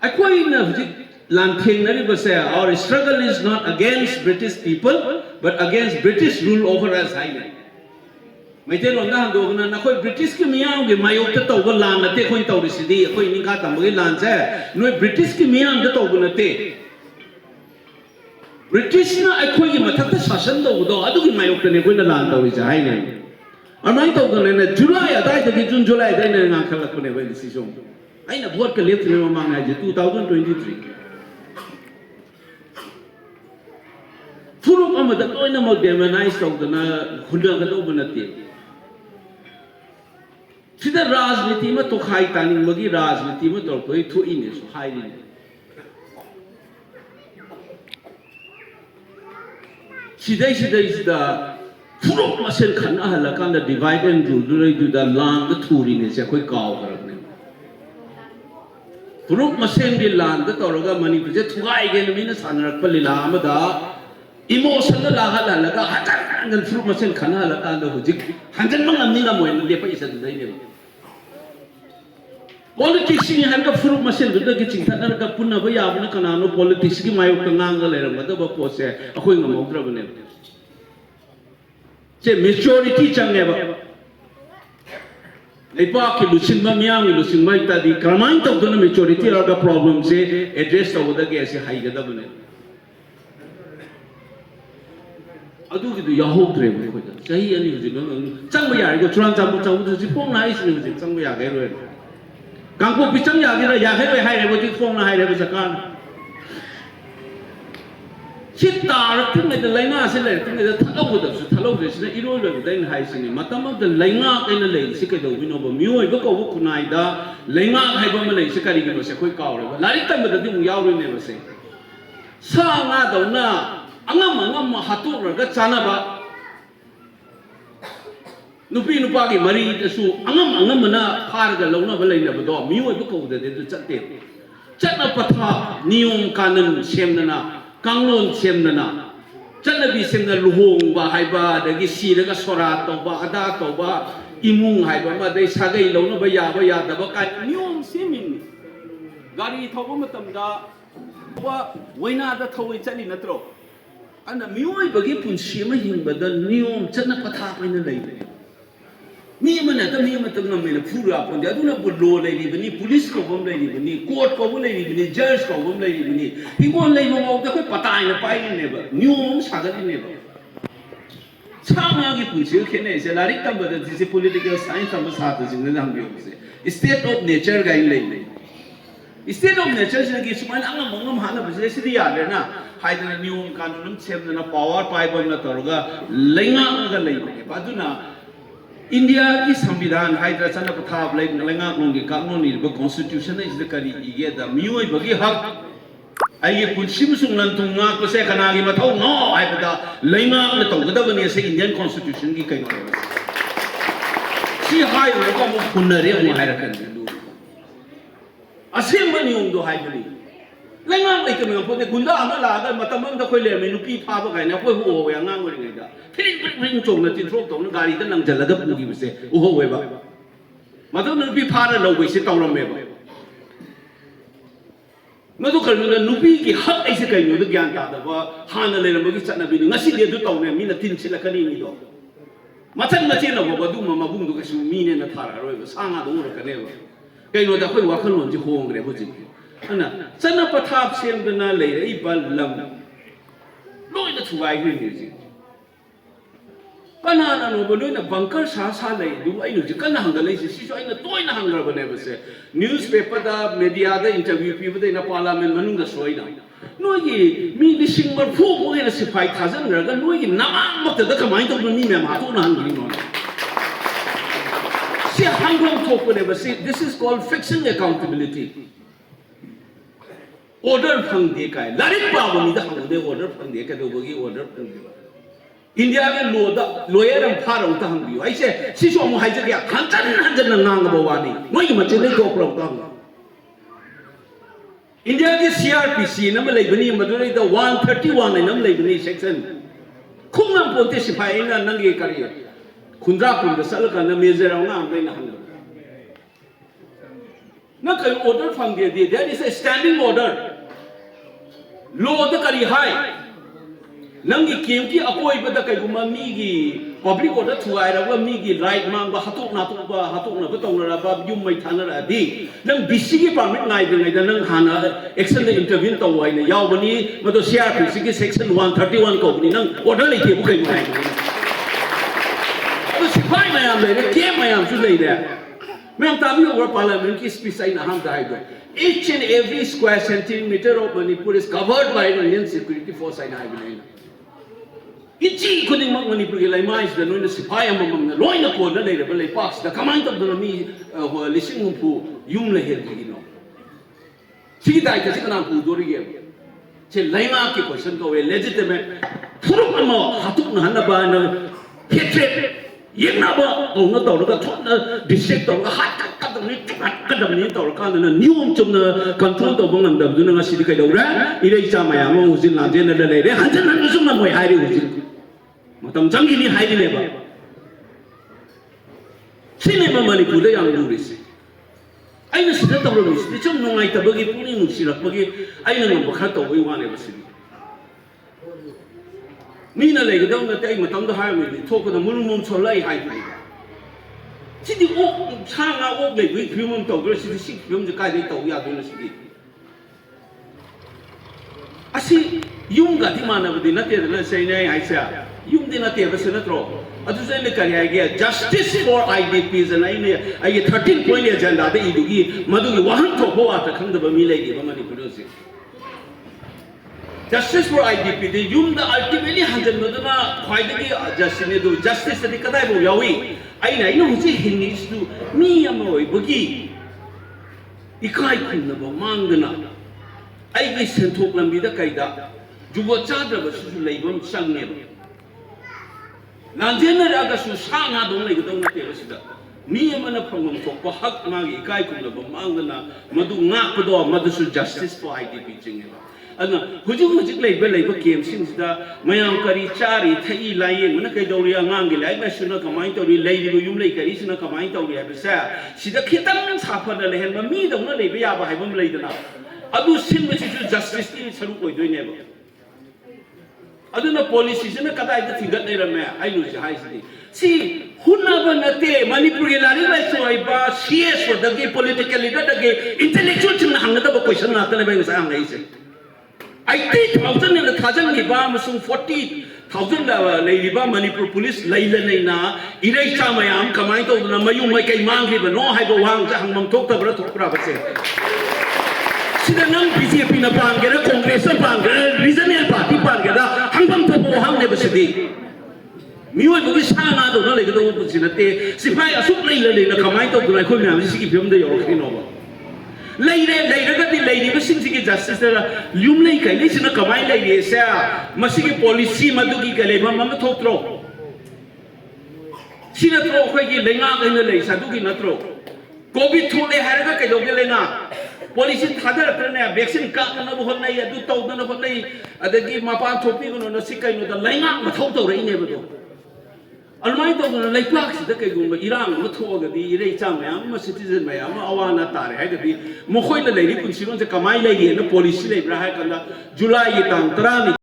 I quite our struggle is not against British people, but against British rule over us. British British na akhoi mathakta sashan do adugi mayokne koina lan tawi jai ne amai to ne July adai de June July dai ne nga khalak ne bai decision aina vote ka left ne mang na 2023 furu amada koina mo demonize to na khunda ga do banate sida rajniti ma to khai taning magi rajniti ma to koi thu in so hai ni Sida Furuk Masen Khana Halakanda divide and rule do the land the touring is a quick cow. Furuk Masen the land the Toroga Manipur, Tugai again Minas Hanak Palilamada, emotional Lahalaka, Hatan and Furuk Masen Khana Halakanda Hujik, Hanjan Nina when the place at the name. Politics in hand of Furuk Masen to the kitchen, Tanaka Punavaya, Kanano, politics, Mayokananga, and whatever pose a queen of Mogravan. Say majority chang never. They park in Lucin Mamiam, Lucin Maita, the Kramant of the majority of the problems addressed over the gas, a high government. I do the Yahoo dream with it. Say, and somewhere I go Transamu, the phone nice music, somewhere. Kanko Pichang Yagira Yahweh high what you form high as a car. Chitar, thing like the Lina, thing like the Talovis, the Eroda, then high singing. Matam the Leingak and the lake, Sikado, we know, Mu, Boko Kunaida, Leingak, Hibamale, Sikari was a quick hour. Larita, but the thing Yawi never say. Sanga Dona, Angamanga Hatura, that's Sanaba. Nupi Nupagi Marie the Su Angamana Parga Lona Valena Bado, Mu Boko that they chatted. Chatna Pata, Neum Canon, Shemnana, Kanglon Shemnana, Chanabi Semna Luhong, Bahaiba, the Gisi, the Gasorato, Bahadato, Imung Haiba, they Sagay Lona Baya, the Baka, Neum Semin, Gari Togomatamda, Wena the Towitani Natro. And the Mu Bagipun Shimahim, but the Neum Chanapata in the lady. Me man at the Miamatam Pura upon the Aduna Budo lady, police cover lady, court cover lady, judge cover lady. He won't lay over the Pata in a pine never, new Sagari never. Samagi Puchu can say, Larika, but this is a political science of Masatas in the Nambi. State of nature guy lady. State of nature is one among Hana possession the other now. Hide a new canon, seven and a power pipe on the Torga, Leingak the lady. Paduna. India is Sambidan, Hydra Sana Patab, like Leingak Longi Kanoni, the constitution is the Kari, the Mu Bagi Hub. I put Simsung Lantunga, Kosekanagi, but oh no, I put the Leingak, the Tonga, say Indian constitution. See high welcome of Punare, Hirakan. A simple new do hybrid. Leingak like a put the Gunda, Matamam the Koyle, Menuki Papa, and a Poho, and Nango. Bring to the throat on the garden and Jalada, you say, oh, however. Madonna be part of the sit on a member. Maduka Nupi, hot as a kind of the Ganta, Hana Lemogana, Nasi to tell me, Mina Tinsilacani. Matan Matina, Baduma, Mabundu, mean in a Tara, Sana, the Ura Caneva. They know the way Wakan on the home, Anna, Sana Patap same the Nale, Ibal Lam. No, that's why I music. Banana no doing a bunker Sasa do I know you can't hang the lazy she's in a toy hunger whenever say. Newspaper the media the interview people in a parliament Manunga Soina. No ye me the single fool in a supply cousin rather no ye Nama the command of the Nima Matuna hungry on. See a hunger talk whenever say this is called fixing accountability. Order from the guy. Larry Pavani the order from the Kadogi order from the India lawyer and Paro Tangu. I say, Sisho Hajaga, Hantan Nangabawani. No, you must go from India is CRPC, number like Madura, the 131 in Namlay section. Kunam Pontisify in a Nangi career. Kundapun, the Salakan, the Mizera, na kai order phang de di there is a standing order law da kari hai nangi kem ki akoi ba da kai guma mi gi public order thuai ra ba mi gi right mang ba hatuk na ba tong ra ba yum mai thana ra di nang bc gi permit ngai da nang hana action da intervene to wai na yaw bani ma to CRPC gi section 131 ko ni nang order le ke bu kai mai to sipai mayam le ke mayam su le de mayam ta mi over parliament ki speech ai na ham da hai each and every square centimeter of Manipur is covered by an Indian security force ai na hai Ichi kuning mak Manipur ki laimai is da noina sipai amam na loina ko na leira balai parks da kamai tab da mi lising humpu yum le her gi no sigi dai ka sikana pu dori ge che laima ki question ko we legitimate thuruk ama hatuk na hana ba na petre yena ba ong na taw na thot na district taw hat ka da ni ka da ni taw ka na nium chum na control taw bang nam da du na sidi kai daw ra irei cha ma ya mo huzin la je na le re han jan na sum na moi hai ri huzin matam changi ni hai le ba sine ba Manipur da yang lu ris ai na sida taw ro ris chum no ngai ta ba gi puni nu sirak ba gi ai na ngam ba kha taw bai wa ne ba sidi mi na le ga daw na tai matam da hai mi thok da mun mum chol lai hai ni sidi ok cha nga ok le wi phim mum taw do sidi sik phim je kai dei taw ya do na sidi asi yung ga di mana ba di na te na sei nei hai sa yung di na te ba se na tro adu se le kari ai ge justice for IDPs and ai 13 point agenda de idu gi madu gi wahan tho bo ata khang da ba mi le gi ba mani pur se justice for IDP the yum the ultimately hanjan no na khwai de gi justice ne do justice de kadai bo yawi ai na ino hu hin is to mi amoi bugi ikai khun na ba mangna ai gi senthok lambi da kai da jubo cha da ba su leibam sang ne nanjen na ga su sa nga dong le ga dong na te ba sida mi amana phangam thok pa hak ma gi ikai khun na ba mangna madu nga pa do madu su justice for IDP ching ne ana hujik leiba game singda mayam kari chari thai lai ngna kai dori angang gi lai ba suna kamai tori lei ri yum lei kari suna kamai tori ha bisa sida khitang safa na le hen ma mi dong na lei ba ya ba hai bam lei dana adu sin ma chi justice ti saru koi doi ne ba adu na policy sina kadai ta thigat nei ra me ai nu ji hai si hunna ba na te Manipur gi lari lai so ai ba CS for the political leader the intellectual chin hang da ba question na ta le ba sa hang nei se 80,000 in the Kazan Liba, Musum 40,000 Liba Manipur police, Layla Naina, Iresa Mayam, Kamaito, Namayu, Mike Mangi, but no Haibo Wang, Hangam talked about to Pravase. Sidanam BJP in a Pangera, Congress of Pangera, Regional Party Pangera, Hangam Topo Hang never city. Miwa Bugishana, the knowledge of the opportunity, Sipaya Suplayla in the Kamaito, like Kumam, Siki from the Yorkino. Later got the lady was singing justice. Lum lay can listen to Kamai lady, sir. Masiki policy, Maduki Kalema, Mama Totro. Sinatro, Leingak in the lay, Saduki Natro. Kobi told the Haraka Kadogelena. Police in Hadar, vaccine cut on the Honay, do told none of a day. They give Mapa Topi on the Sika, the Leingak, Matoto, rain never do. Almighty of like blacks, the Kagum, Iran, Matoga, the Irecham, I'm a citizen, I'm a Awana, I had to be Mohoy the lady, she was a Kamai lady and the police, July, Trani.